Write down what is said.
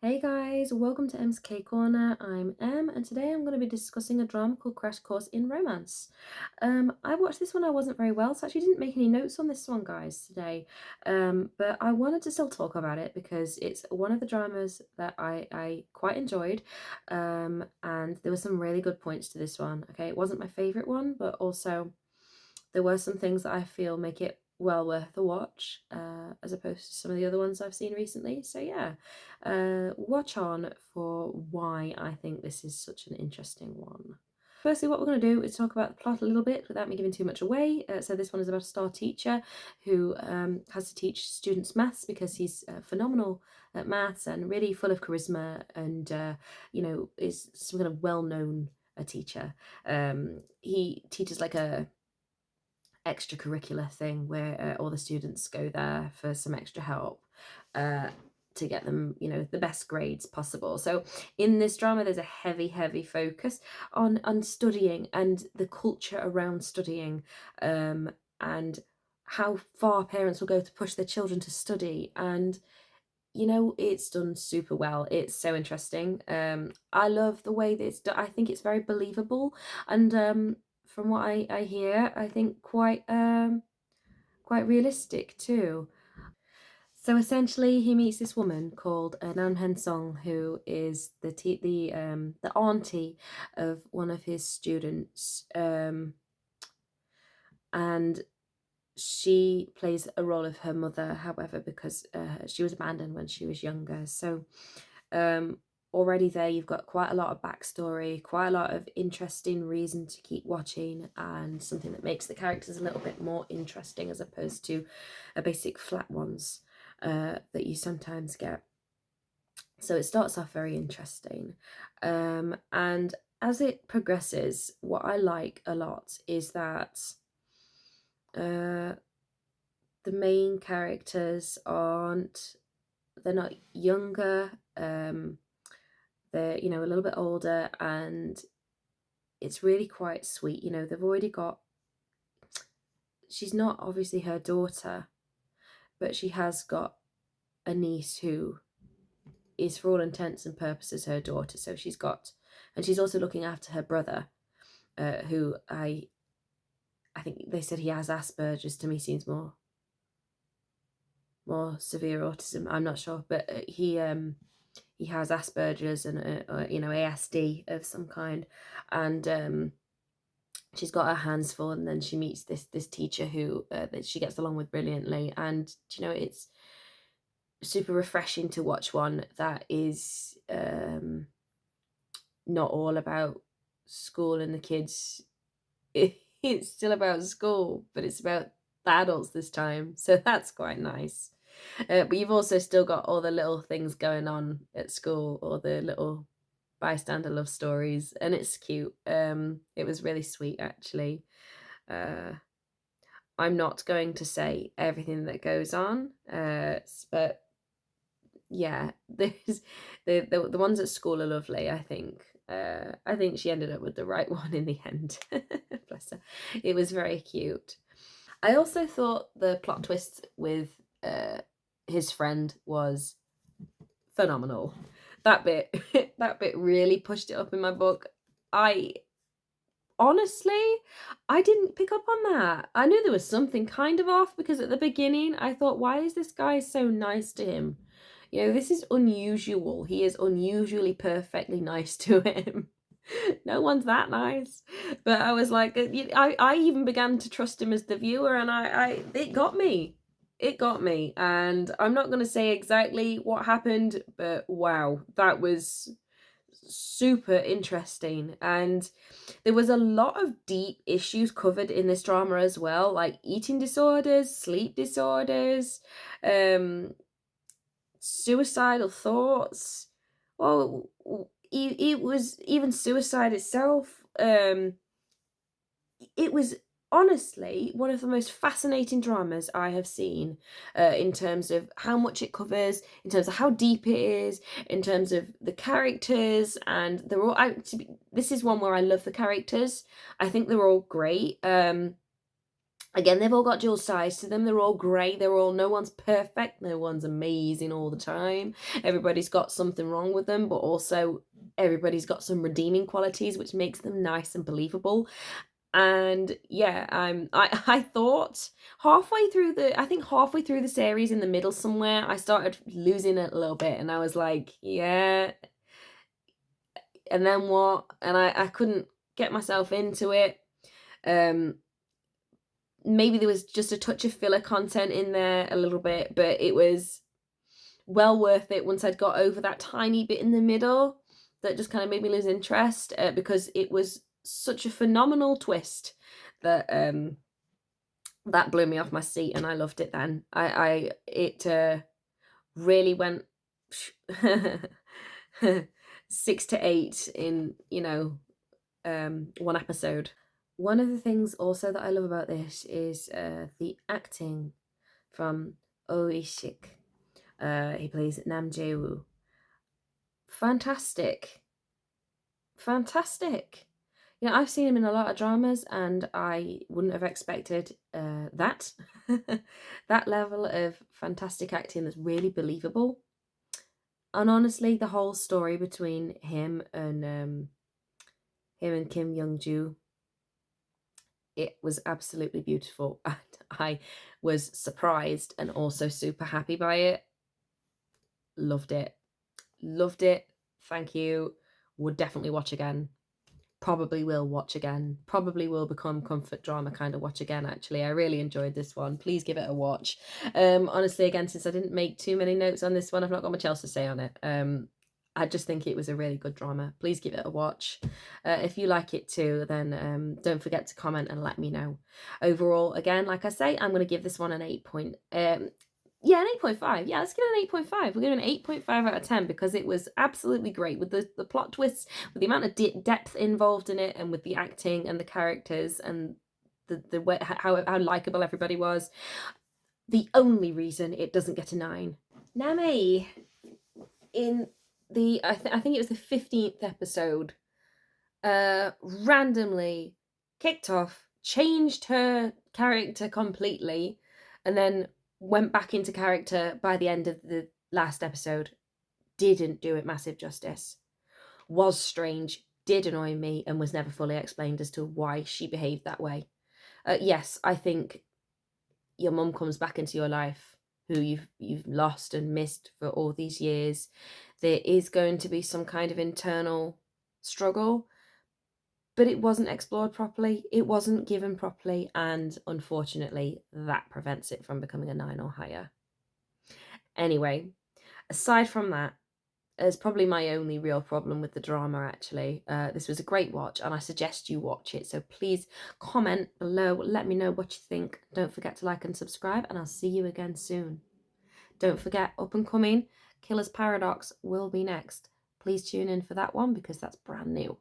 Hey guys, welcome to Em's K Corner. I'm Em, and today I'm going to be discussing a drama called Crash Course in Romance. I watched this one. I wasn't very well, so I actually didn't make any notes on this one, guys, today. But I wanted to still talk about it because it's one of the dramas that I quite enjoyed. And there were some really good points to this one. Okay, it wasn't my favorite one, but also there were some things that I feel make it well worth a watch, as opposed to some of the other ones I've seen recently. So yeah, watch on for why I think this is such an interesting one. Firstly, what we're going to do is talk about the plot a little bit without me giving too much away. So this one is about a star teacher who has to teach students maths because he's phenomenal at maths and really full of charisma and, is some kind of well-known teacher. He teaches like a extracurricular thing where all the students go there for some extra help uh, to get them, the best grades possible. So in this drama, there's a heavy focus on studying and the culture around studying, and how far parents will go to push their children to study. And it's done super well. It's so interesting. I love the way that it's done. I think it's very believable, and from what I hear, I think quite realistic too. So essentially, he meets this woman called Nam Hen Song, who is the auntie of one of his students, and she plays a role of her mother. However, because she was abandoned when she was younger, so um, already there you've got quite a lot of backstory, quite a lot of interesting reason to keep watching, and something that makes the characters a little bit more interesting as opposed to a basic flat ones that you sometimes get. So it starts off very interesting, and as it progresses, what I like a lot is that uh, the main characters they're not younger, they're a little bit older, and it's really quite sweet. They've already got, she's not obviously her daughter, but she has got a niece who is for all intents and purposes her daughter. So and she's also looking after her brother, who I think they said he has Asperger's. To me seems more severe autism. I'm not sure, but he has Asperger's and ASD of some kind, and she's got her hands full. And then she meets this teacher who that she gets along with brilliantly, and it's super refreshing to watch one that is not all about school and the kids. It's still about school, but it's about the adults this time, so that's quite nice. But you've also still got all the little things going on at school, or the little bystander love stories, and it's cute. It was really sweet, actually. Uh, I'm not going to say everything that goes on, but yeah, there's the ones at school are lovely. I think she ended up with the right one in the end. Bless her. It was very cute. I also thought the plot twist with his friend was phenomenal. That bit that bit really pushed it up in my book. I honestly, I didn't pick up on that. I knew there was something kind of off because at the beginning I thought, why is this guy so nice to him? This is unusual. He is unusually perfectly nice to him. No one's that nice. But I was like, I even began to trust him as the viewer, and it got me. It got me. And I'm not going to say exactly what happened, but wow, that was super interesting. And there was a lot of deep issues covered in this drama as well, like eating disorders, sleep disorders, um suicidal thoughts. Well, it was even suicide itself. It was honestly one of the most fascinating dramas I have seen, in terms of how much it covers, in terms of how deep it is, in terms of the characters, and they're all. This is one where I love the characters. I think they're all great. Again, they've all got dual sides to them. They're all great. No one's perfect. No one's amazing all the time. Everybody's got something wrong with them, but also everybody's got some redeeming qualities, which makes them nice and believable. And yeah, I thought I think halfway through the series in the middle somewhere, I started losing it a little bit and I was like, yeah, and then what? And I couldn't get myself into it. Um, Maybe there was just a touch of filler content in there a little bit, but it was well worth it once I'd got over that tiny bit in the middle that just kind of made me lose interest, because it was such a phenomenal twist that that blew me off my seat and I loved it then. I it really went 6 to 8 in, one episode. One of the things also that I love about this is the acting from Oh Ishik. He plays Nam Jae-woo. Fantastic. Fantastic. I've seen him in a lot of dramas and I wouldn't have expected that. That level of fantastic acting that's really believable. And honestly, the whole story between him and Kim Young-joo, it was absolutely beautiful. And I was surprised and also super happy by it. Loved it. Loved it. Thank you. Would definitely watch again. Probably will watch again. Probably will become comfort drama kind of watch again, actually. I really enjoyed this one. Please give it a watch. Honestly, again, since I didn't make too many notes on this one, I've not got much else to say on it. I just think it was a really good drama. Please give it a watch. If you like it too, then don't forget to comment and let me know. Overall, again, like I say, I'm going to give this one an 8 point. Yeah, an 8.5. Yeah, let's give it an 8.5. We're giving an 8.5 out of 10 because it was absolutely great with the plot twists, with the amount of depth involved in it, and with the acting and the characters and the way how likable everybody was. The only reason it doesn't get a 9. Nami, in the I think it was the 15th episode, randomly kicked off, changed her character completely, and then went back into character by the end of the last episode. Didn't do it massive justice. Was strange, did annoy me, and was never fully explained as to why she behaved that way. Yes, I think your mum comes back into your life, who you've lost and missed for all these years. There is going to be some kind of internal struggle, but it wasn't explored properly, it wasn't given properly, and unfortunately, that prevents it from becoming a 9 or higher. Anyway, aside from that, is probably my only real problem with the drama, actually. This was a great watch, and I suggest you watch it. So please comment below, let me know what you think. Don't forget to like and subscribe, and I'll see you again soon. Don't forget, up and coming, Killer's Paradox will be next. Please tune in for that one because that's brand new.